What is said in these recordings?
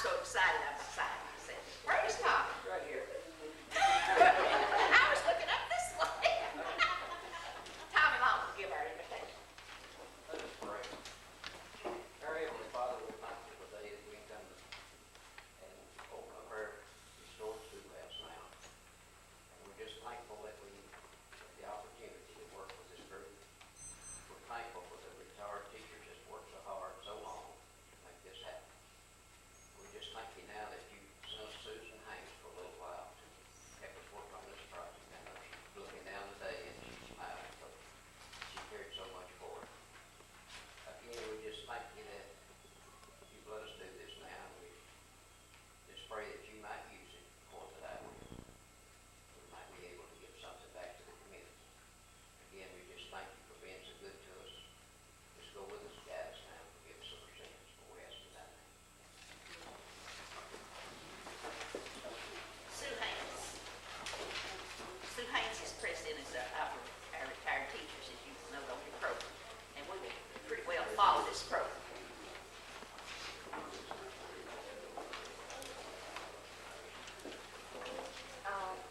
so excited I'm excited. I said, where's Tommy? Right here. I was looking up this way. Tommy Long will give our invitation. Let us pray. Our Heavenly Father, we thank you for the day that we can come and open up our restored schoolhouse now. And we're just thankful that we have the opportunity to work with this group. We're thankful for the retired teachers that worked so hard, so long to make this happen. We just thank you now that you sent Susan Haynes for a little while to help us work on this project. And she's looking down today and she's smiling because she cared so much for it. Again, we just thank you that you've let us do this now. We just pray that you might use it more than I will. We might be able to give something back to the community. Again, we just thank you for being so good to us. Just go with us, guide us now, and forgive us of our sins. For we ask in thy name. Sue Haynes. Sue Haynes is president of our retired teachers, as you know, on the program. And we will pretty well follow this program.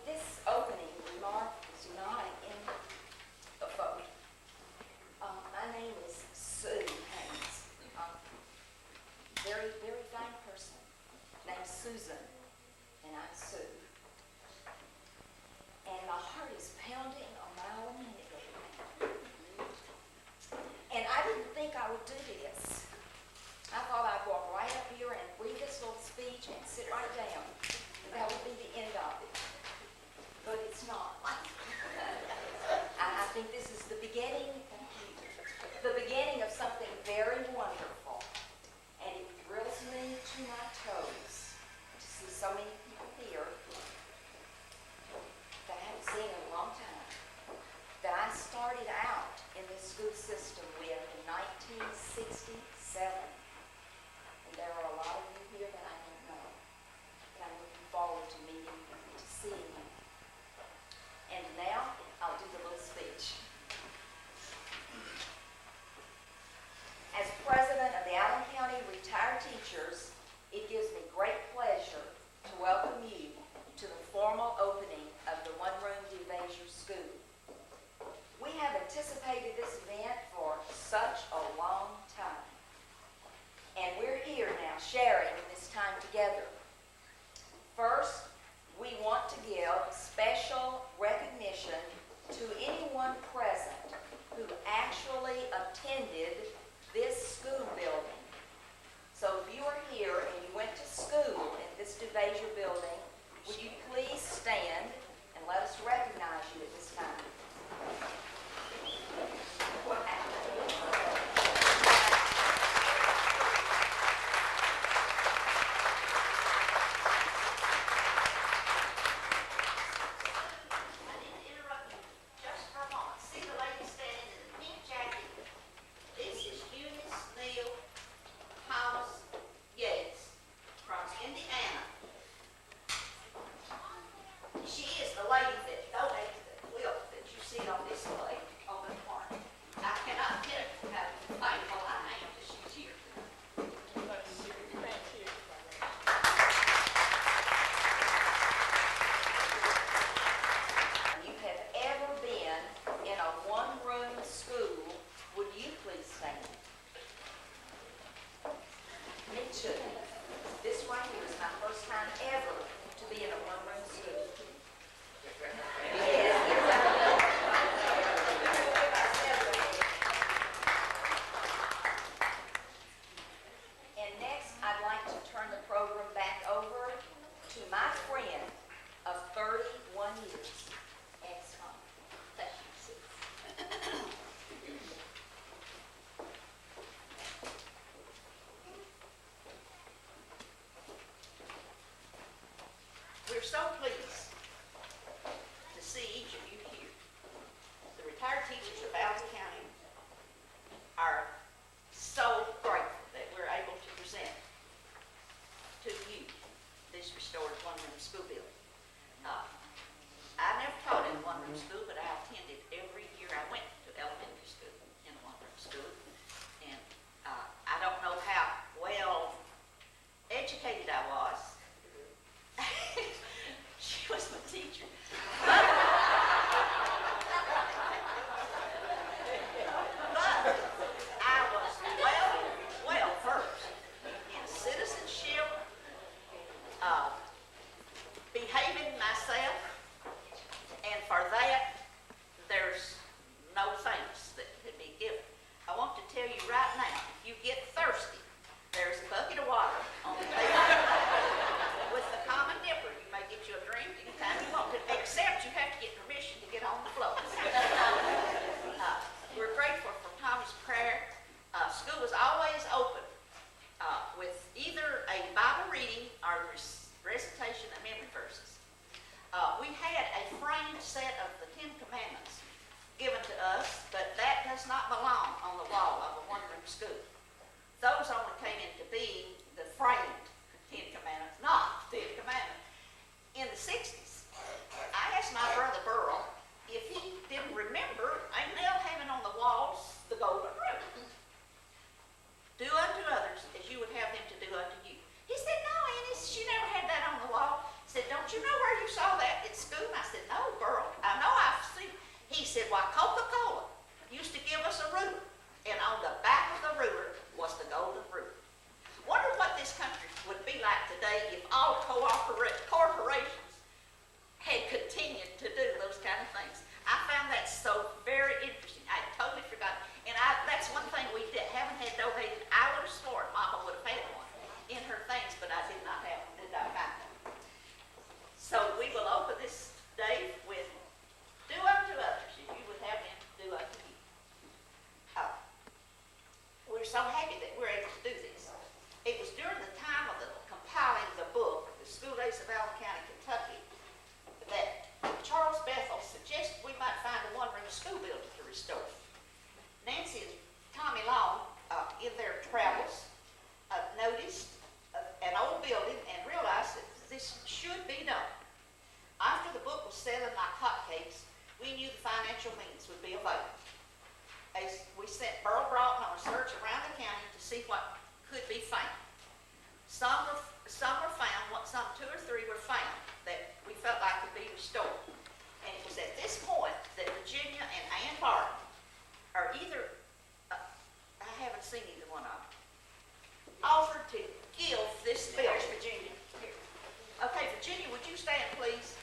This opening remark is not in a vote. My name is Sue Haynes. Very, very fine person named Susan, and I'm Sue. And my heart is pounding a mile a minute right now. And I didn't think I would do this. I thought I'd walk right up here and read this little speech and sit right down. And that would be the end of it. But it's not. I think this is the beginning of something very wonderful. And it thrills me to my toes to see so many people here that I haven't seen in a long time, that I started out in this school system with in 1967. And there are a lot of you here that I don't know. And I'm looking forward to meeting you, to seeing you. And now, I'll do the little speech. As president of the Allen County Retired Teachers, it gives me great pleasure to welcome you to the formal opening of the one-room Devasher School. We have anticipated this event for such a long time. And we're here now sharing this time together. First, we want to give special recognition to anyone present who actually attended this school building. So if you are here and you went to school in this Devasher building, would you please stand and let us recognize you at this time? This right here is my first time ever to be in a one-room school. And next, I'd like to turn the program back over to my friend of 31 years, ex-Tom. Thank you, Sue. We're so pleased to see each of you here. The retired teachers of Allen County are so grateful that we're able to present to you this restored one-room school building. I never taught in a one-room school, but I attended every year I went to elementary school in a one-room school. And I don't know how well educated I are the recitation of memory verses. We had a framed set of the 10 Commandments given to us, but that does not belong on the wall of a one-room school. Those only came into being, the framed 10 Commandments, not the 10 Commandments, in the 60s. I asked my brother Burl if he didn't remember a nail having on the walls the golden rule. Do unto others as you would have them to do unto you. He said, no, Annie, she never had that on the wall. I said, don't you know where you saw that at school? And I said, no, Burl, I know I've seen. He said, why, Coca-Cola used to give us a ruler, and on the back of the ruler was the golden rule. Wonder what this country would be like today if all corporations had continued to do those kind of things. I found that so very interesting. I had totally forgotten. And that's one thing we haven't had donated. I would have sworn Mama would have had one in her things, but I did not have one, did not find one. So we will open this day with do unto others if you would have them do unto you. We're so happy that we're able to do this. It was during the time of the compiling the book, The School Days of Allen County, Kentucky, that Charles Bethel suggested we might find a one-room school building to restore. Nancy and Tommy Long, in their travels, noticed an old building and realized that this should be done. After the book was selling like hotcakes, we knew the financial means would be available. As we sent Burl Broughton on a search around the county to see what could be found. Some were found, some 2 or 3 were found that we felt like could be restored. And it was at this point that Virginia and Ann Barton are either, I haven't seen either one of them, offered to give this bill. There's Virginia. Here. Okay, Virginia, would you stand, please?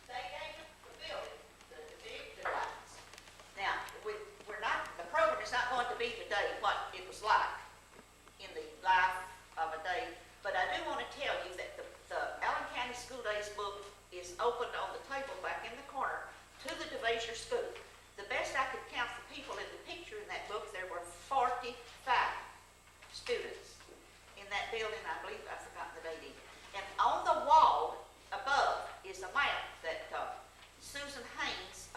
They gave the building the big device. Now, we're not, the program is not going to be today what it was like in the life of a day, but I do want to tell you that the Allen County School Days book is opened on the table back in the corner to the Devasher School. The best I could count the people in the picture in that book, there were 45 students in that building. I believe I've forgotten the date. And on the wall above is a map that Susan Haynes,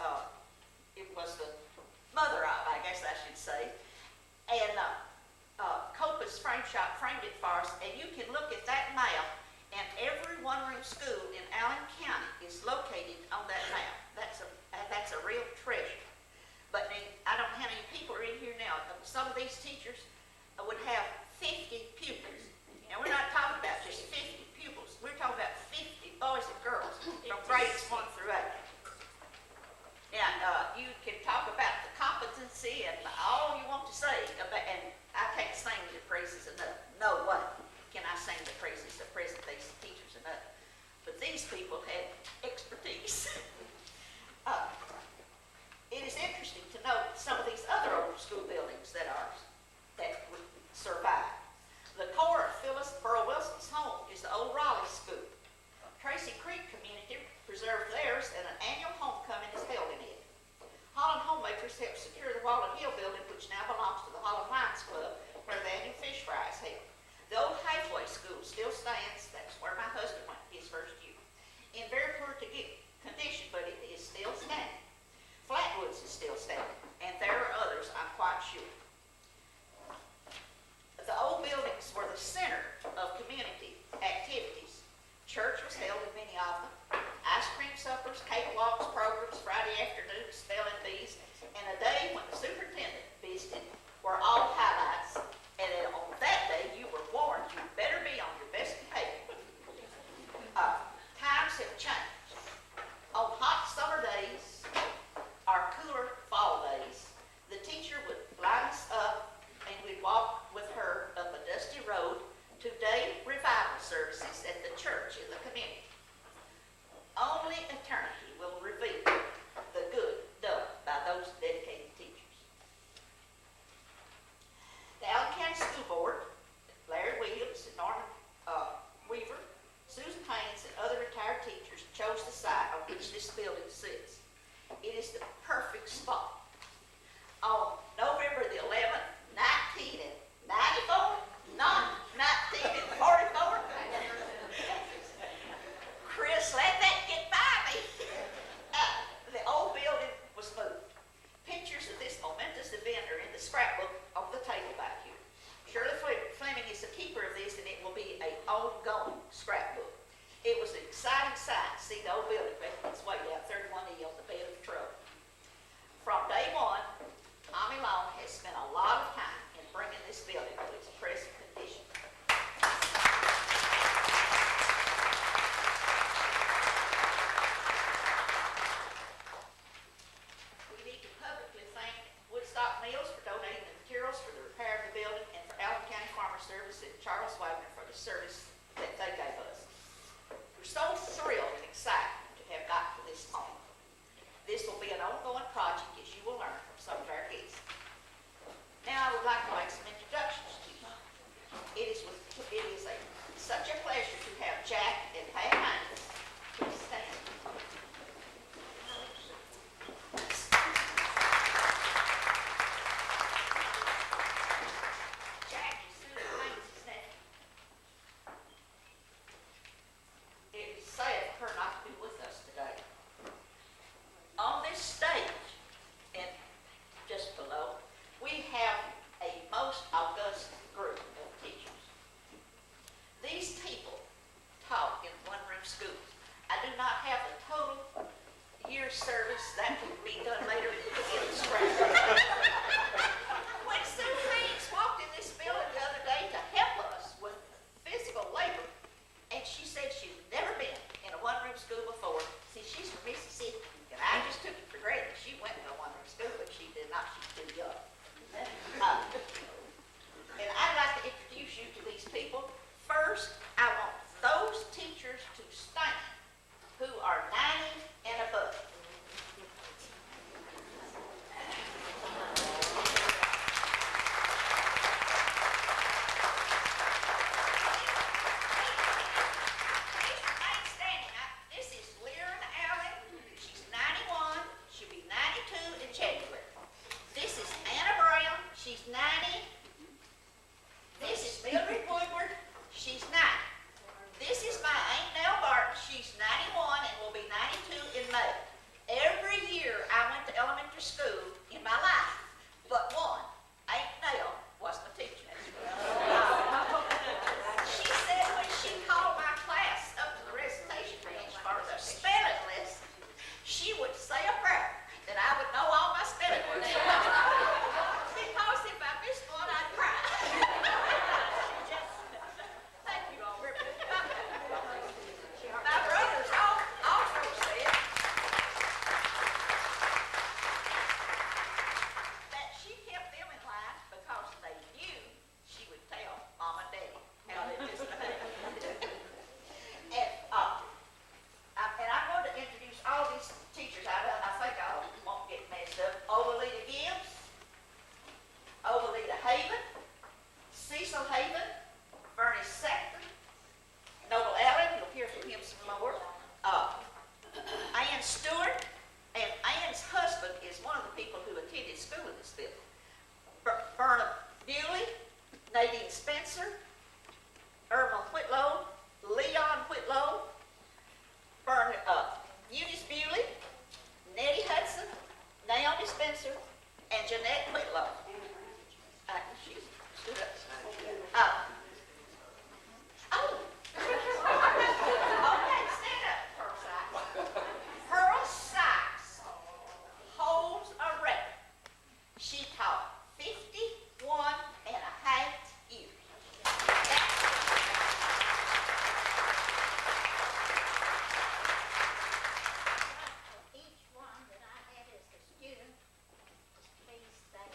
it was the mother of, I guess I should say, and Copa's Frame Shop framed it for us, and you can look at that map, and every one-room school in Allen County is located on that map. That's a real treasure. But I don't know how many people are in here now. Some of these teachers would have 50 pupils. Now, we're not talking about just 50 pupils. We're talking about 50 boys and girls from grades 1 through 8. Now, you can talk about the competency and all you want to say, and I can't sing the praises enough. No way can I sing the praises of present-day teachers enough. But these people had expertise. It is interesting to note some of these other old school buildings that would survive. The core of Phyllis Burl Wilson's home is the old Raleigh School. Tracy Creek community preserved theirs, and an annual homecoming is held in it. Holland Homemakers helped secure the Walnut Hill building, which now belongs to the Holland Lions Club, where the annual fish fry is held. The old Halfway School still stands. That's where my husband went his first year. In very poor condition, but it is still standing. Flatwoods is still standing, and there are others, I'm quite sure. The old buildings were the center of community activities. Church was held in many of them. Ice cream suppers, cakewalks, programs, Friday afternoons, spelling bees, and a day when the superintendent visited were all highlights. And then on that day, you were warned you better be on your best behavior. Times have changed. On hot summer days, or cooler fall days, the teacher would line us up and we'd walk with her up a dusty road to day revival services at the church in the community. Only eternity will reveal the good done Mills for donating the materials for the repair of the building, and for Allen County Farmer Service and Charles Wagner for the service that they gave us. We're so thrilled and excited to have got to this point. This will be an ongoing project, as you will learn from some of our guests. Now, I would like to make some introductions to you. It is such a pleasure to have Jack and Pat Hines. Please stand. Jack is Susan Hines' nephew. It is sad for her not to be with us today. On this stage, and just below, we have a most august group of teachers. These people taught in one-room schools. I do not have the total year service. That will be done later in the spring. When Sue Haynes walked in this building the other day to help us with physical labor, and she said she'd never been in a one-room school before. See, she's from Mississippi, and I just took it for granted. She went to a one-room school, but she did not. She's too young. And I'd like to introduce you to these people. First, I want those teachers to stand who are 90 and above. This is Lyra Allen. She's 91. She'll be 92 in January. This is Anna Brown. She's 90. This is Mildred Woodward. She's 90. This is my Aunt Nell Barton. She's 91 and will be 92 in May. Every year I went to elementary school in my life, but one, Aunt Nell, was my teacher. She said when she called my class up to the recitation bench for the spelling lesson, she would say a prayer that I would know all my spelling words. Because if I missed one, I'd cry. Thank you all very much. My brothers also said that she kept them in line because they knew she would tell Mom and Daddy how they misbehaved. And I'm going to introduce all these teachers. I think I won't get messed up. Ovalita Gibbs, Ovalita Haven, Cecil Haven, Bernie Sexton, Noble Allen, you'll hear from him some more. Ann Stewart, and Ann's husband is one of the people who attended school in this building. Burnham Bewley, Nadine Spencer, Irma Whitlow, Leon Whitlow, Eunice Bewley, Nettie Hudson, Naomi Spencer, and Jeanette Whitlow. She stood up. Okay, stand up, Pearl Sykes. Pearl Sykes holds a record. She taught 51 and a half years. Each one that I had as a student, please thank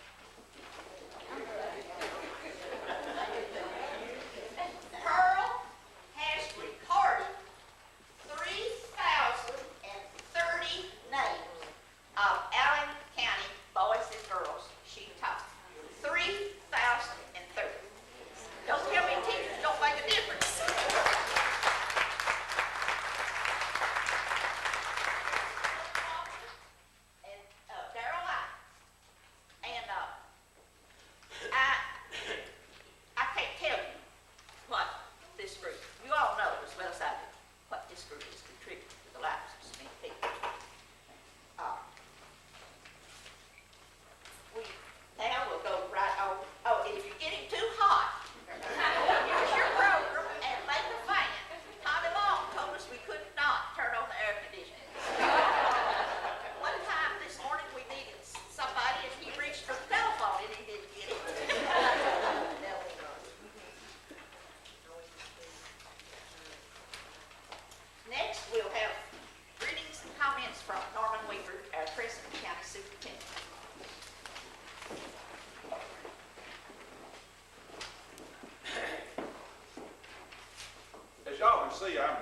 see I'm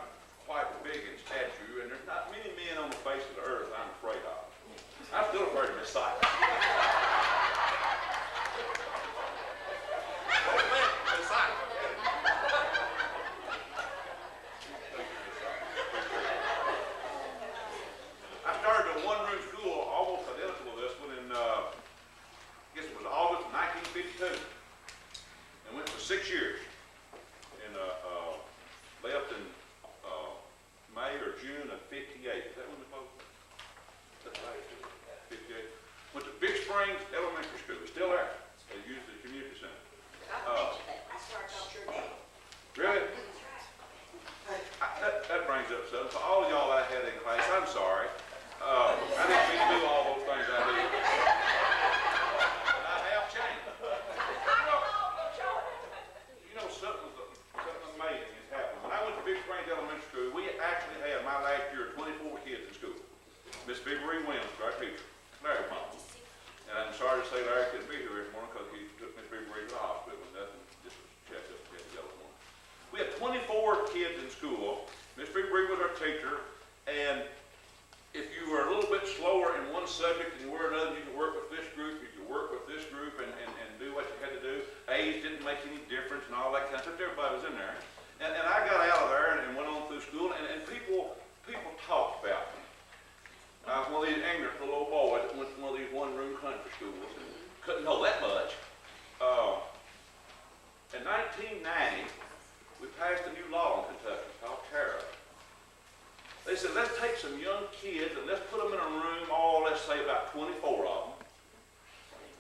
quite big in stature, and there's not many men on the face of the earth I'm afraid of. I'm still afraid of Miss Cypher. Miss Cypher. I started a one-room school almost identical to this one in, I guess it was August of 1952. And went for 6 years. And left in May or June of 58. Is that when the vote? That's right. 58. Went to Big Springs Elementary School. It's still there. They use the community center. I started off your day. Really? That brings up something. For all of y'all I had in class, I'm sorry. I didn't mean to do all those things I do. But I have changed. You know, something amazing has happened. When I went to Big Springs Elementary School, we actually had my last year 24 kids in school. Miss February Williams, our teacher, Larry mom. And I'm sorry to say Larry couldn't be here this morning because he took Miss February to the hospital and nothing, just was checked up and the other one. We had 24 kids in school. Miss February was our teacher, and if you were a little bit slower in one subject than you were another, you could work with this group, you could work with this group and do what you had to do. A's didn't make any difference and all that kind of stuff. Everybody was in there. And I got out of there and went on through school, and people talked about me. I was one of these ignorant little old boys that went to one of these one-room country schools and couldn't know that much. In 1990, we passed a new law in Kentucky called tariff. They said, let's take some young kids and let's put them in a room, let's say about 24 of them,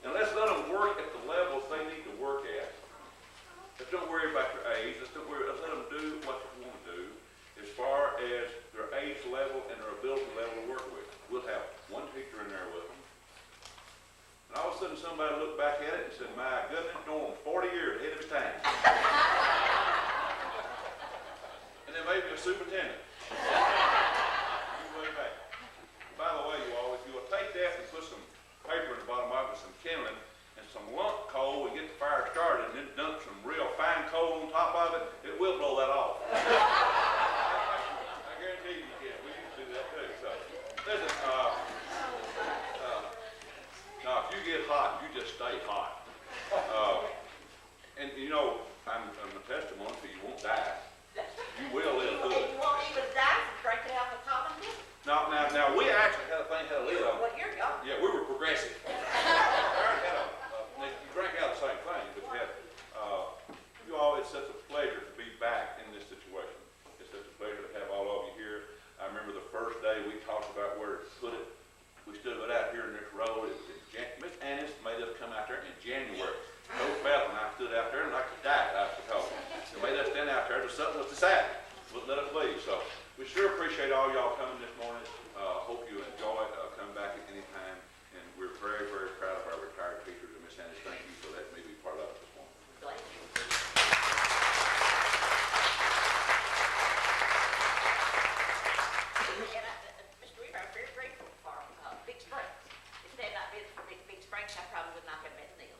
and let's let them work at the levels they need to work at. Let's don't worry about their age. Let's let them do what they want to do as far as their age level and their ability level to work with. We'll have one teacher in there with them. And all of a sudden somebody looked back at it and said, my goodness, Norm, 40 years ahead of his time. And then maybe a superintendent. Way back. By the way, you all, if you will take that and put some paper in the bottom of it, some kindling, and some lump coal, and get the fire started, and then dump some real fine coal on top of it, it will blow that off. I guarantee you can. We used to do that too. So, listen, now if you get hot, you just stay hot. And you know, I'm a testimony, so you won't die. You will live good. And you won't even die from drinking out of a common liquor. Now, we actually had a thing, had a lid on it. Well, you're young. Yeah, we were progressive. Aaron had you drank out the same thing, but you had, you all, it's such a pleasure to be back in this situation. It's such a pleasure to have all of you here. I remember the first day we talked about where to put it. We stood out here in this road. Miss Annis made us come out there in January. Coach Beth and I stood out there and like to die, because they made us stand out there to something was decided. Wouldn't let us leave. So we sure appreciate all y'all coming this morning. Hope you enjoy it. Come back at any time. And we're very, very proud of our retired teachers. And Miss Annis, thank you for letting me be part of it this morning. Glad you. And Mr. Weaver, I'm very grateful for Big Springs. If it had not been for Big Springs, I probably would not have met Neil.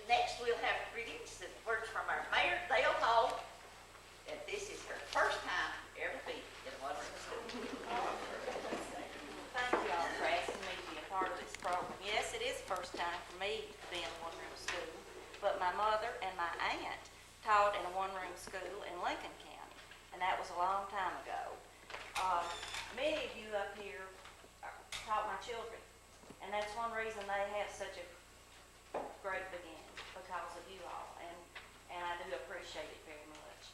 Next, we'll have greetings and words from our mayor, Dale Hall. And this is her first time ever being in a one-room school. Thank you all for asking me to be a part of this program. Yes, it is the first time for me to be in a one-room school, but my mother and my aunt taught in a one-room school in Lincoln County, and that was a long time ago. Many of you up here taught my children, and that's one reason they have such a great beginning, because of you all, and I do appreciate it very much.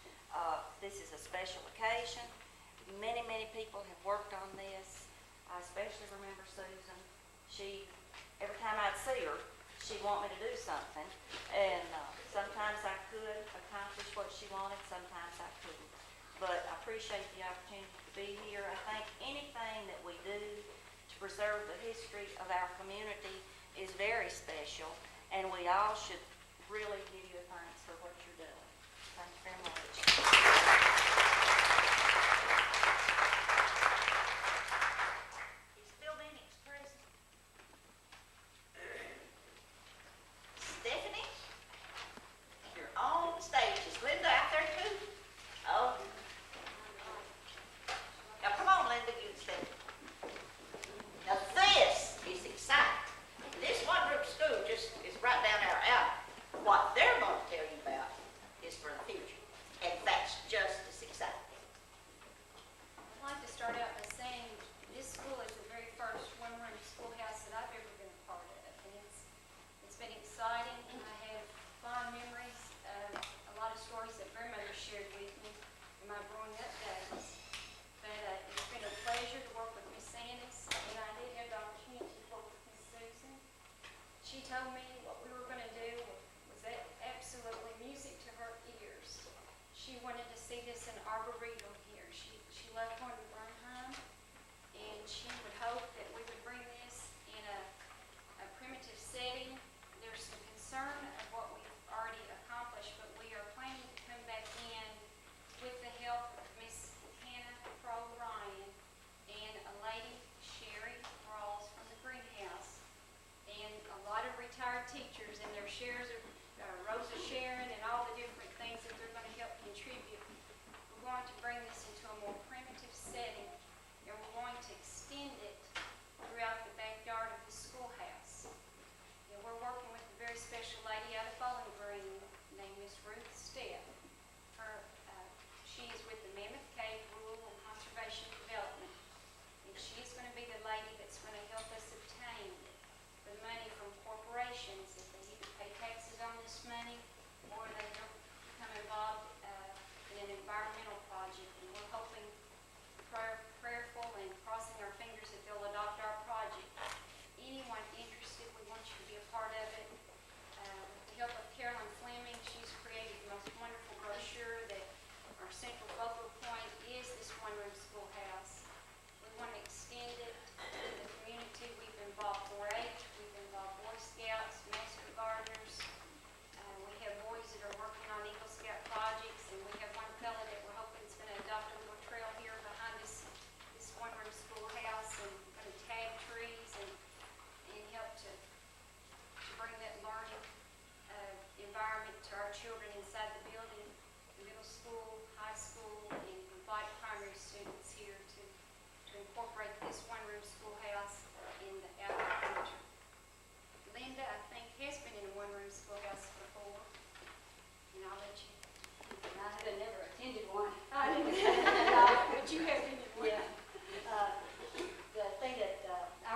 This is a special occasion. Many people have worked on this. I especially remember Susan. Every time I'd see her, she'd want me to do something, and sometimes I could accomplish what she wanted, sometimes I couldn't. But I appreciate the opportunity to be here. I think anything that we do to preserve the history of our community is very special, and we all should really give you a thanks for what you're doing. Thank you very much. He's still in his prison. Stephanie, you're on stage. Is Linda out there too?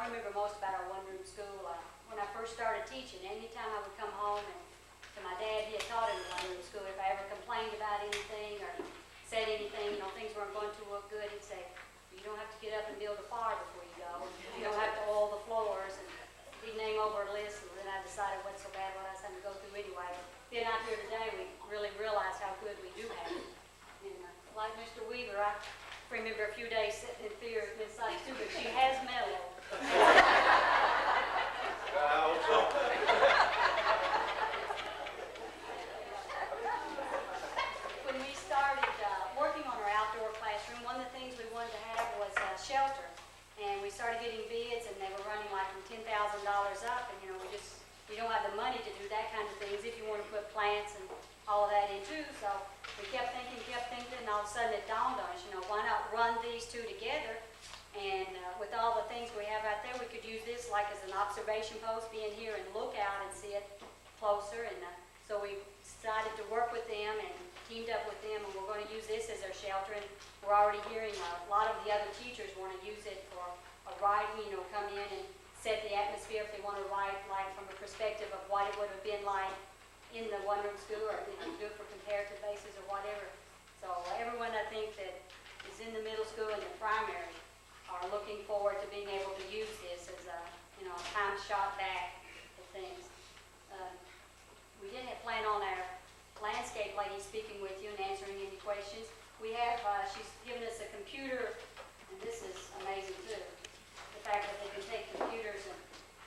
remember most about our one-room school. When I first started teaching, anytime I would come home and to my dad, he had taught in the one-room school, if I ever complained about anything or said anything, things weren't going to look good, he'd say, you don't have to get up and build a fire before you go. You don't have to oil the floors. And he'd name over a list, and then I decided what's so bad, what I was having to go through anyway. Being out here today, we really realize how good we do have it. And like Mr. Weaver, I remember a few days sitting in fear of Miss Sykes too, but she has mellowed. When we started working on our outdoor classroom, one of the things we wanted to have was a shelter. And we started getting bids, and they were running like from $10,000 up, and we don't have the money to do that kind of things if you want to put plants and all of that in too. So we kept thinking, and all of a sudden it dawned on us, why not run these two together? And with all the things we have out there, we could use this like as an observation post, being here and look out and see it closer. And so we decided to work with them and teamed up with them, and we're going to use this as our shelter. And we're already hearing a lot of the other teachers want to use it for a ride, come in and set the atmosphere if they want to ride, like from a perspective of what it would have been like in the one-room school, or do it for comparative basis or whatever. So everyone, I think, that is in the middle school and the primary are looking forward to being able to use this as a time shot back to things. We did have plan on our landscape lady speaking with you and answering any questions. We have, she's given us a computer, and this is amazing too. The fact that they can take computers and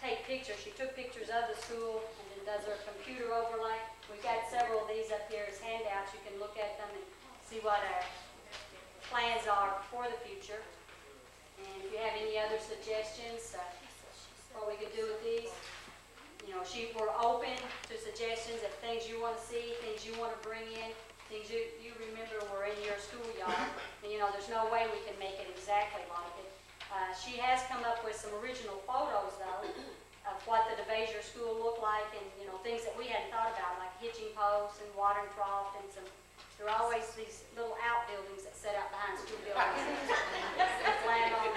take pictures. She took pictures of the school and then does her computer overlay. We've got several of these up here as handouts. You can look at them and see what our plans are for the future. And if you have any other suggestions, what we could do with these, we're open to suggestions of things you want to see, things you want to bring in, things you remember were in your schoolyard. And, there's no way we can make it exactly like it. She has come up with some original photos, though, of what the Devasher school looked like, and, things that we hadn't thought about, like hitching posts and watering trough, and there are always these little outbuildings that set out behind school buildings. And plan on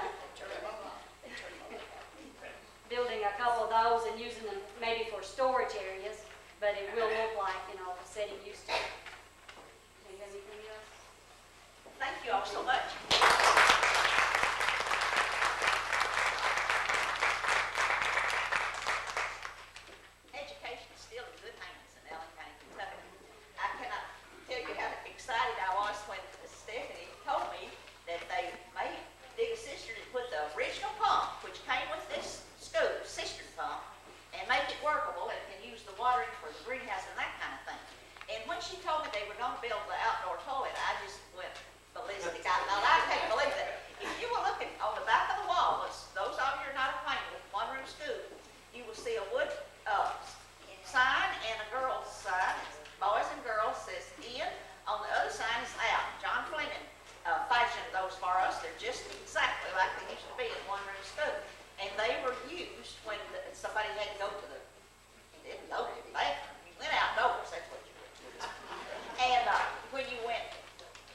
building a couple of those and using them maybe for storage areas, but it will look like, the setting used to. Do you have anything else? Thank you all so much. Education is still in good hands in Allen County, Kentucky. I cannot tell you how excited I was when Stephanie told me that they made dig a cistern and put the original pump, which came with this school, cistern pump, and make it workable and can use the watering for the greenhouse and that kind of thing. And when she told me they were going to build the outdoor toilet, I just went ballistic. I can't believe that. If you were looking on the back of the wall, those of you who are not acquainted with one-room school, you will see a wood sign and a girls' sign. Boys and girls says in. On the other sign is out. John Fleming fashioned those for us. They're just exactly like they used to be in one-room school. And they were used when somebody had to go to you didn't go to the bathroom. You went outdoors, that's what you did. And when you went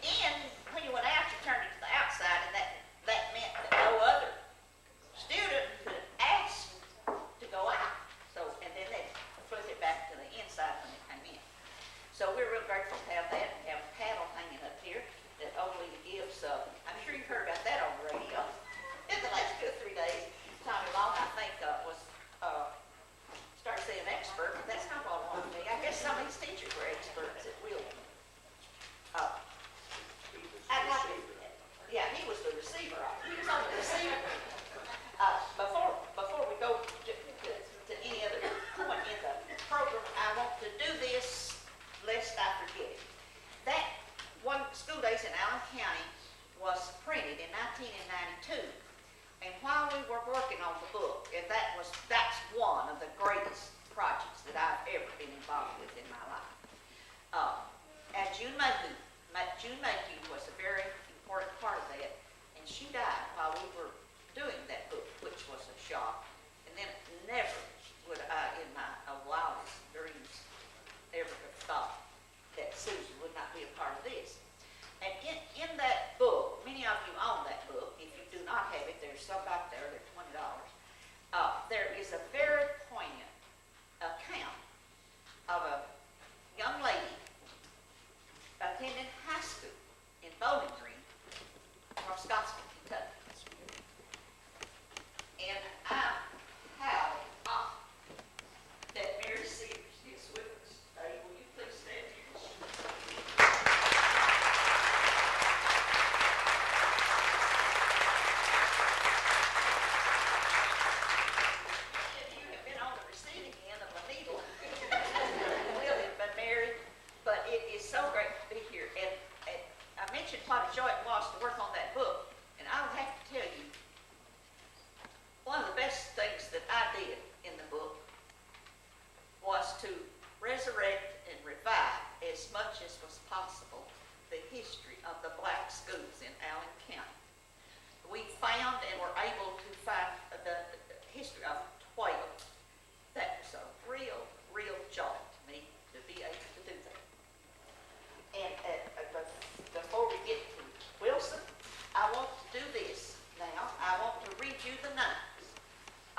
in, when you went out, you turned it to the outside, and that meant that no other student could ask to go out. So, and then they flip it back to the inside when they came in. So we're real grateful to have that, and have a paddle hanging up here that Oakley gives. I'm sure you've heard about that on the radio in the last 2 or 3 days. Tommy Long, I think, was started saying expert, but that's not what I want to be. I guess some of these teachers were experts at will. Yeah, he was the receiver. He was on the receiver. Before we go to any other point in the program, I want to do this lest I forget it. That one School Days in Allen County was printed in 1992. And while we were working on the book, and that's one of the greatest projects that I've ever been involved with in my life. And June Mayhew was a very important part of that, and she died while we were doing that book, which was a shock. And then never would I, in my wildest dreams, ever have thought that Susan would not be a part of this. And in that book, many of you own that book. If you do not have it, there's some out there, they're $20.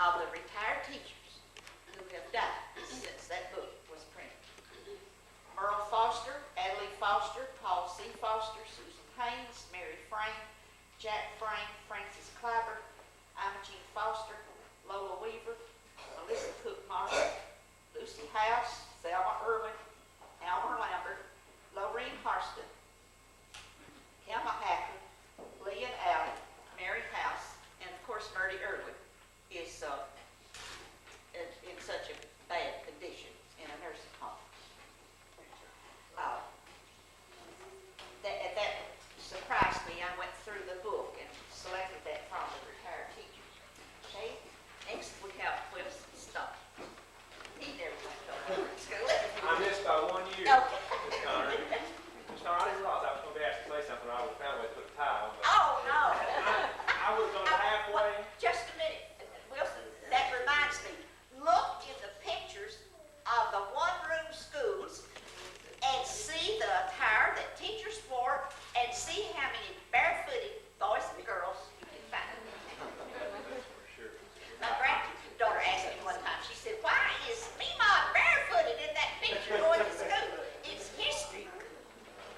of the retired teachers who have died since that book was printed. Merle Foster, Adelaide Foster, Paul C. Foster, Susan Haynes, Mary Frank, Jack Frank, Francis Clyber, Imogene Foster, Lola Weaver, Melissa Cook Martin, Lucy House, Selma Irwin, Elmer Lambert, Lorraine Harston, Kelma Hacker, Leah Allen, Mary House, and of course Murdy Irwin is in such a bad condition in a nursing home. That surprised me. I went through the book and selected that from the retired teachers. Okay, next we have Wilson Stump. He never went to elementary school. I missed by 1 year. Okay. Ms. Connery. Ms. Connery, I didn't realize I was going to be asked to say something. I would found a way to put a tie on. But Oh, no. I was on the halfway. Just a minute, Wilson, that reminds me. Look in the pictures of the one-room schools and see the attire that teachers wore and see how many barefooted boys and girls you can find. For sure. My granddaughter asked me one time, she said, why is Mima barefooted in that picture going to school? It's history.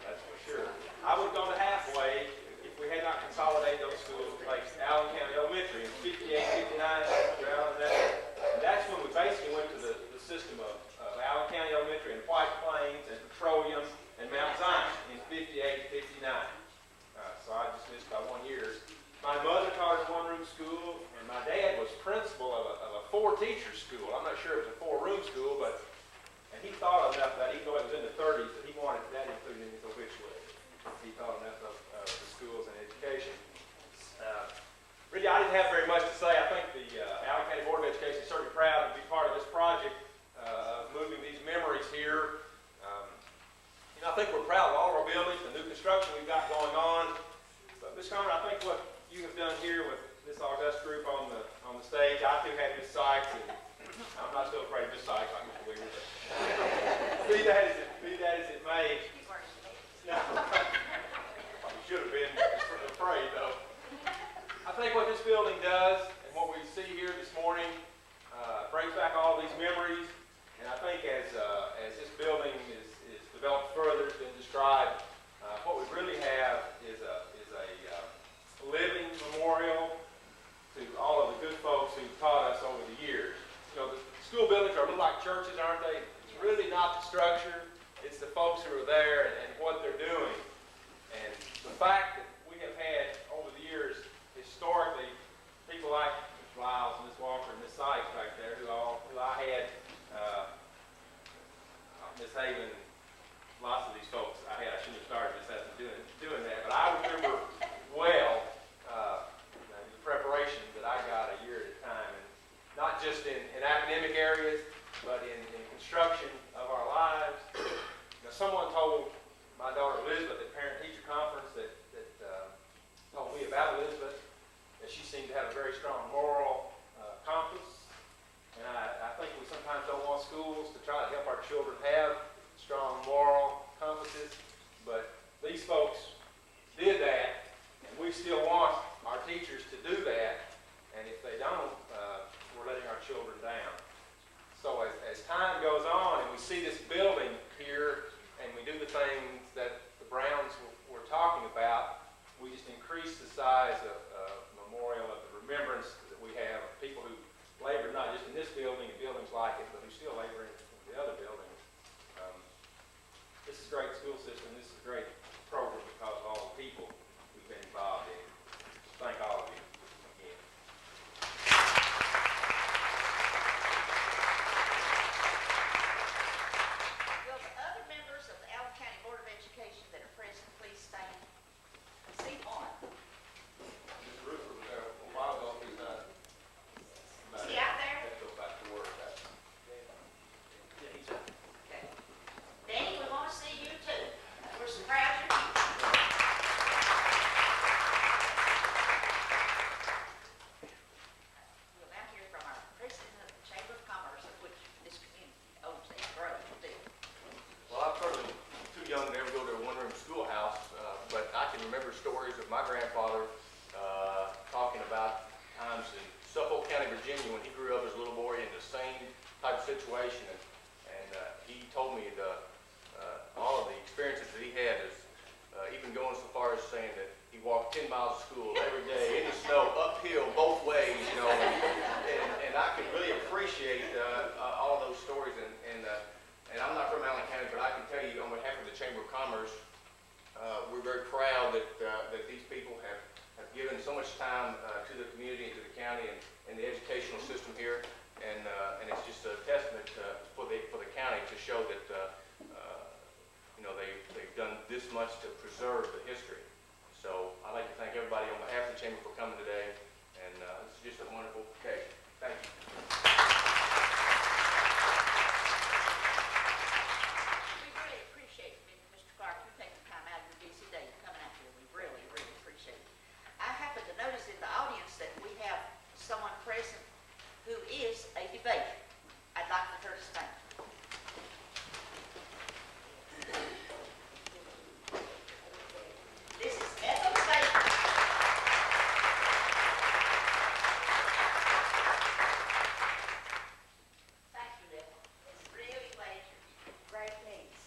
That's for sure. I would have gone to halfway if we had not consolidated those schools like Allen County Elementary in 58, 59, and that's when we basically went to the system of Allen County Elementary and White Plains and Petroleum and Mount Zion in 58, 59. So I just missed by 1 year. My mother taught at a one-room school, and my dad was principal of a four-teacher school. I'm not sure it was a four-room school, and he thought enough that even though it was in the 30s, that he wanted that included in his obituary. He thought enough of the schools and education. Really, I didn't have very much to say. I think the Allen County Board of Education is certainly proud to be part of this project of moving these memories here. I think we're proud of all of our buildings, the new construction we've got going on. But Ms. Conner, I think what you have done here with this august group on the stage, I too had Ms. Sykes, and I'm not still afraid of Ms. Sykes like Mr. Weaver, but be that as it may. No, probably should have been afraid though. I think what this building does and what we see here this morning brings back all these memories, and I think as this building is developed further, it's been described, what we really have is a living memorial to all of the good folks who taught us over the years. You know, the school buildings are a little like churches, aren't they? It's really not the structure, it's the folks who are there and what they're doing. And the fact that we have had over the years, historically, people like Ms. Lyles, Ms. Walker, and Ms. Sykes back there, who I had, Ms. Haven, lots of these folks I shouldn't have started this as doing that, but I remember well the preparation that I got a year at a time, and not just in academic areas, but in construction of our lives. You know, someone told my daughter Elizabeth at parent-teacher conference that told me about Elizabeth, that she seemed to have a very strong moral compass, and I think we sometimes don't want schools to try to help our children have strong moral compasses, but these folks did that, and we still want our teachers to do that, and if they don't, we're letting our children down. So as time goes on and we see this building here, and we do the things that the Browns were talking about, we just increase the size of memorial, of the remembrance that we have of people who labored not just in this building and buildings like it, but who still labor in the other buildings. This is a great school system. This is a great program because of all the people who've been involved in it. Thank all of you again. Will the other members of the Allen County Board of Education that are present please stand? Seat one. Ms. Roofer was there a while ago. He's not. Is he out there? Let's go back to work. Okay. Danny, we want to see you too. We're so proud same type of situation, and he told me all of the experiences that he had is even going so far as saying that he walked 10 miles to school every day in the snow, uphill, both ways, you know, and I could really appreciate all of those stories, and I'm not from Allen County, but I can tell you on behalf of the Chamber of Commerce, we're very proud that these people have given so much time to the community and to the county and the educational system here, and it's just a testament for the county to show that you know they've done this much to preserve the history. So I'd like to thank everybody on behalf of the Chamber for coming today, and this is just a wonderful occasion. Thank you. We really appreciate Mr. Clark, you taking time out of your busy day and coming out here. We really, really appreciate it. I happen to notice in the audience that we have someone present who is a debater. I'd like for her to stand. This is Ethel Staten. Thank you, Ethel. It's really glad you're here. Great news.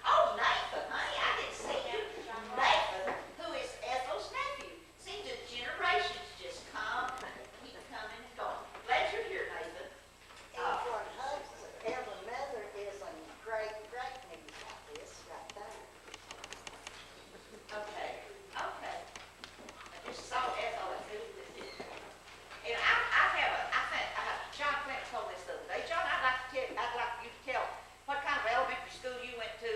Oh, Nathan, honey, I didn't see you. Nathan, who is Ethel's nephew. See, the generations just come and keep coming and going. Glad you're here, Nathan. And for a husband, every mother is a great news like this right there. Okay, okay. I just saw Ethel and knew that. And I think, John Clinton told this the other day. John, I'd like you to tell what kind of elementary school you went to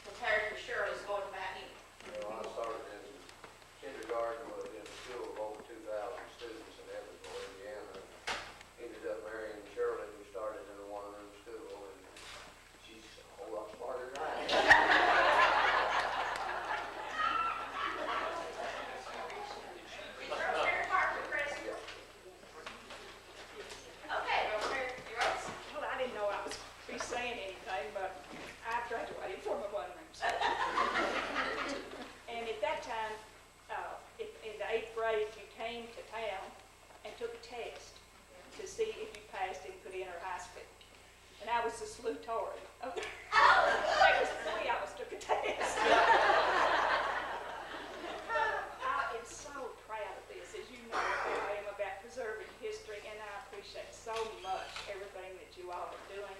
compared to Shirley's going to Mount Union. Well, I started in kindergarten, was in a school of over 2,000 students in Evansville, Indiana. Ended up marrying Shirley. We started in a one-room school, and she's a whole lot smarter than I am. Is Rosemary Parker present? Okay, Rosemary, you're up. Well, I didn't know I was be saying anything, but I graduated from a one-room school. And at that time, in the 8th grade, you came to town and took a test to see if you passed and could enter high school. And I was the salutatory. That was the way I was took a test. I am so proud of this. As you know, I am about preserving history, and I appreciate so much everything that you all are doing,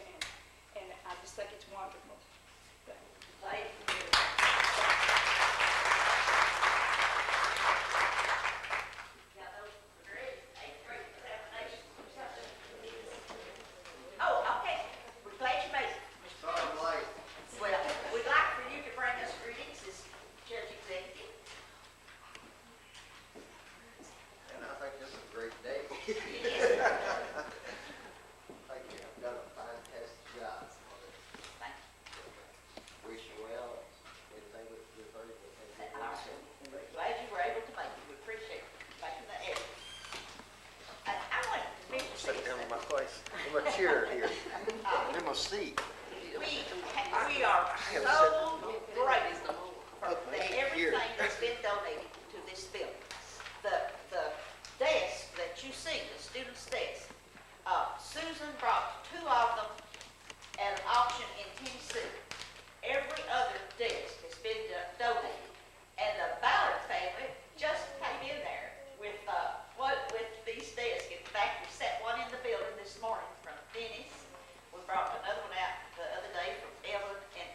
and I just think it's wonderful. Thank you. Now, those were great 8th grade examinations or something. Oh, okay. We're glad you made it, Mr. Sorry, I'm late. Well, we'd like for you to bring us greetings as judge executive. And I think this is a great day. It is. Thank you. I've done a fantastic job. Thank you. Wish you well. Anything with your birthday. We're glad you were able to make it. We appreciate you making the effort. And I want to mention Sit down in this. my place. In my chair here. In my seat. We are so grateful for everything that's been donated to this building. The desks that you see, the students' desks, Susan brought 2 of them at an auction in Tennessee. Every other desk has been donated, and the Ballard family just came in there with these desks. In fact, we set one in the building this morning from Dennis. We brought another one out the other day from Ellen, and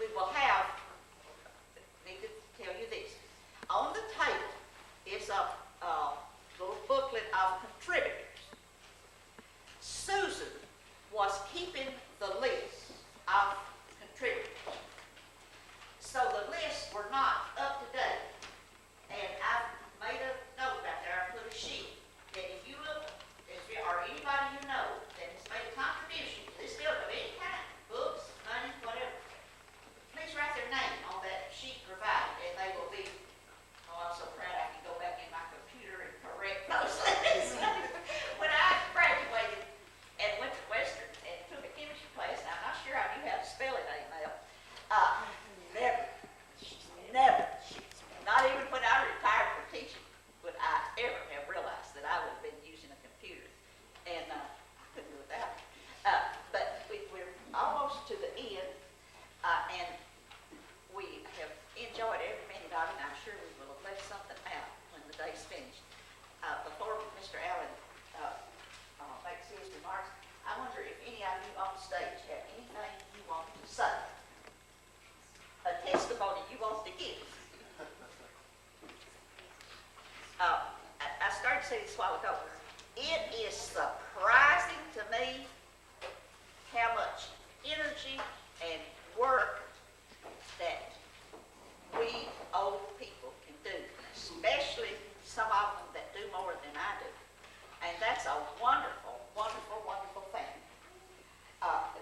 we will have, need to tell you this, on the table is a little booklet of contributors. Susan was keeping the list of contributors. So the lists were not up to date. And I've made a note out there, I put a sheet, that if you look, or anybody you know that has made a contribution to this building of any kind, books, money, whatever, please write their name on that sheet provided, and they will be, oh, I'm so proud I can go back in my computer and correct those lists. stage have anything you want to say? A testimony you want to give? I started to say this a while ago. It is surprising to me how much energy and work that we old people can do, especially some of them that do more than I do. And that's a wonderful, wonderful, wonderful thing.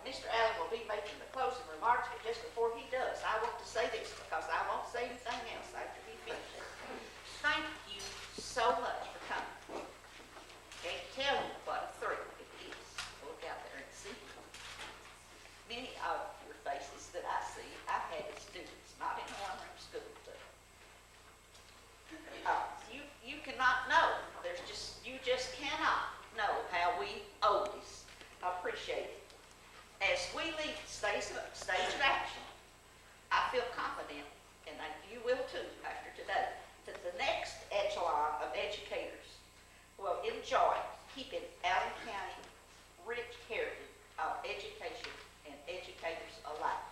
Mr. Allen will be making the closing remarks, but just before he does, I want to say this because I won't say anything else after he finishes. Thank you so much for coming. Can't tell you what a thrill it is to look out there and see many of your faces that I see. I've had as students, not in a one-room school, but you cannot know. You just cannot know how we oldies appreciate it. As we leave stage of action, I feel confident, and you will too after today, that the next echelon of educators will enjoy keeping Allen County rich heritage of education and educators alike.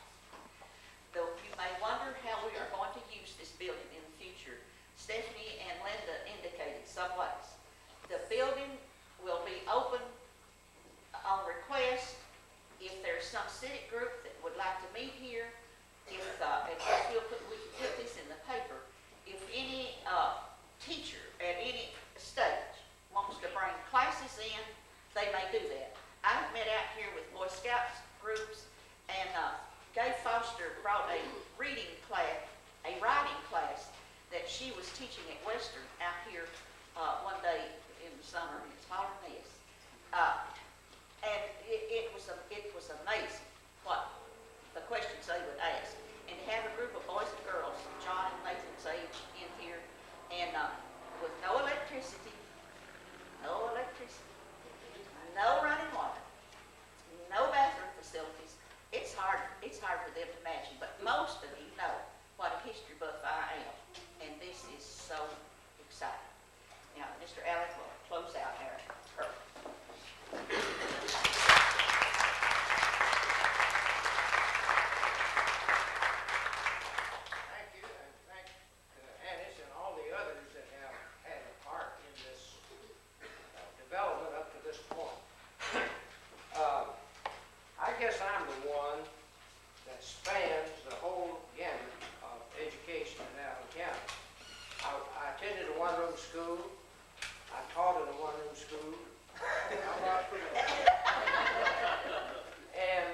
Though you may wonder how we are going to use this building in the future, Stephanie and Linda indicated some ways. The building will be open on request if there's some civic group that would like to meet here. If, and we can put this in the paper, if any teacher at any stage wants to bring classes in, they may do that. I've met out here with Boy Scouts groups, and Gay Foster brought a reading class, a writing class that she was teaching at Western out here one day in the summer. It's smaller than this. And it was amazing what the questions they would ask. And to have a group of boys and girls, John and Nathan's age, in here, and with no electricity, no running water, no bathroom facilities, it's hard for them to imagine. But most of you know what a history buff I am, and this is so exciting. Now, Mr. Allen will close out our program. Thank you, and thank Annis and all the others that have had a part in this development up to this point. I guess I'm the one that spans the whole gamut of education in Allen County. I attended a one-room school. I taught in a one-room school. And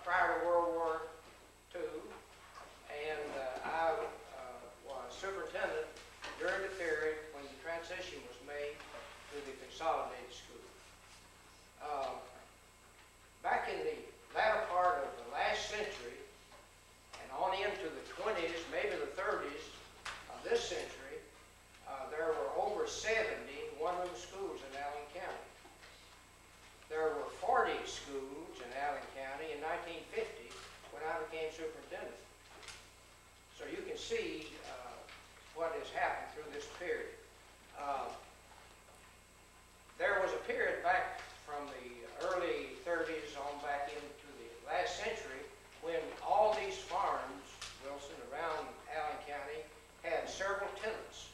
prior to World War II, and I was superintendent during the period when the transition was made to the consolidated school. Back in the latter part of the last century, and on into the 20s, maybe the 30s of this century, there were over 70 one-room schools in Allen County. There were 40 schools in Allen County in 1950 when I became superintendent. So you can see what has happened through this period. There was a period back from the early 30s on back into the last century when all these farms, Wilson, around Allen County had several tenants.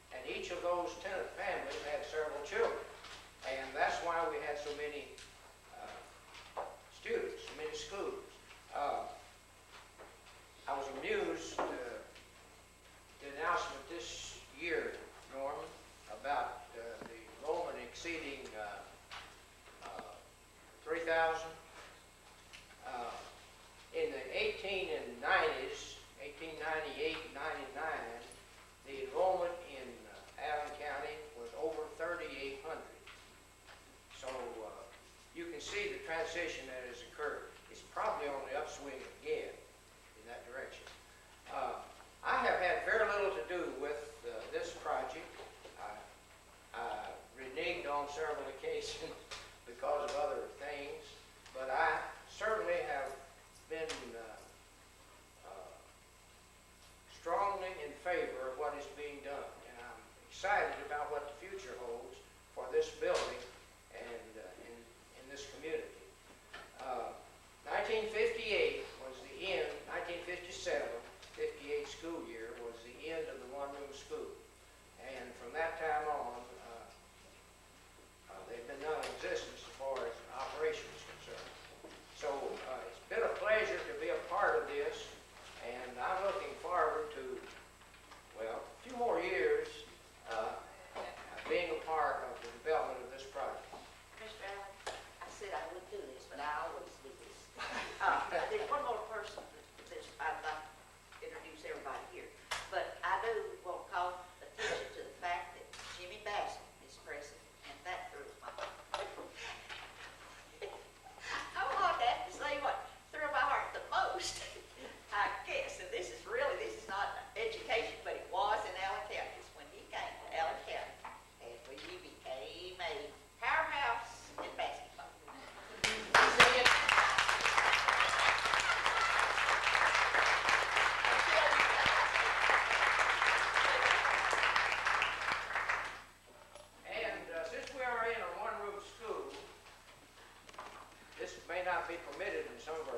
And each of those tenant families had several children. And that's why we had so many students, so many schools. I was amused the announcement this year, Norman, about the enrollment exceeding 3,000. In the 1890s, 1898, 99, the enrollment in Allen County was over 3,800. So you can see the transition that has occurred. It's probably on the upswing again in that direction. I have had very little to do with this project. I reneged on several occasions because of other things, but I certainly have been strongly in favor of what is being done, and I'm excited about what the future holds for this building and in this community.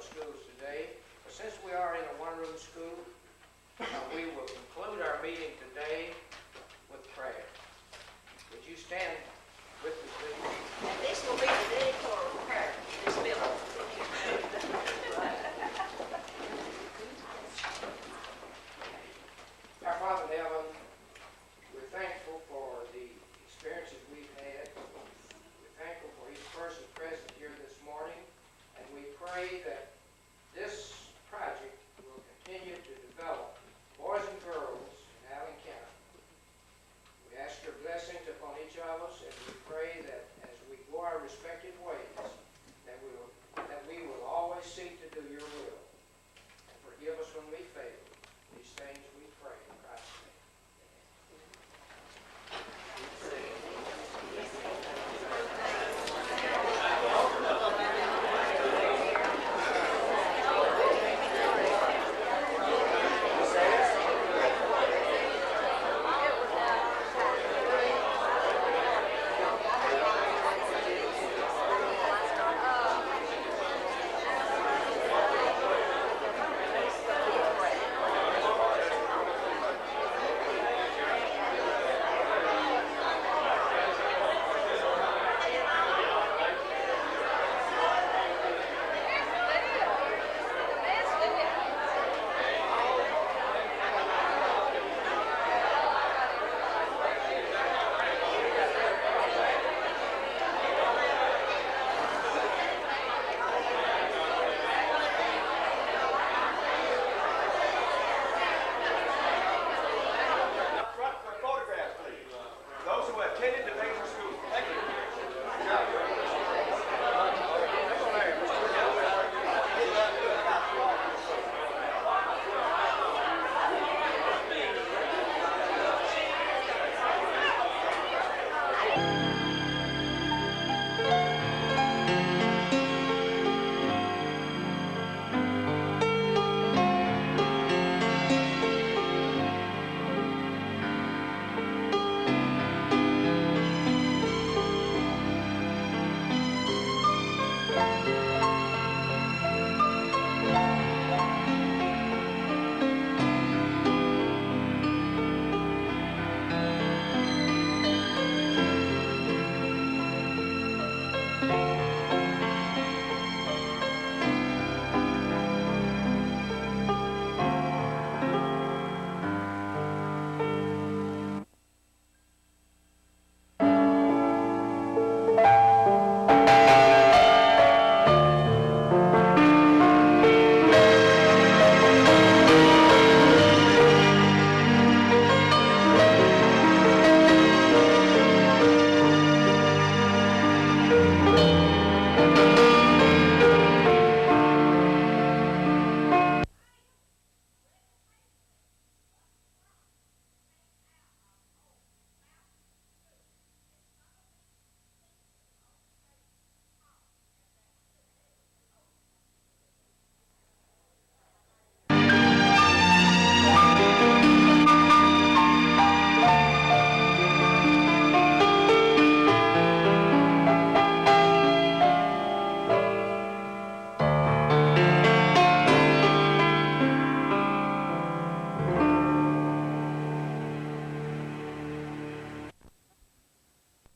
our schools today. But since we are in a one-room school, we will conclude our meeting today with prayer. Would you stand with me, please? And this will be the dedicatorial prayer, this building. Our Father in heaven, we're thankful for the experiences we've had. We're thankful for each person present here this morning, and we pray that this project will continue to develop boys and girls in Allen County. We ask your blessings upon each of us, and we pray that as we go our respective ways, that we will always seek to do your will. And forgive us when we fail. These things we pray in Christ's name. Front for a photograph, please. Those who attended the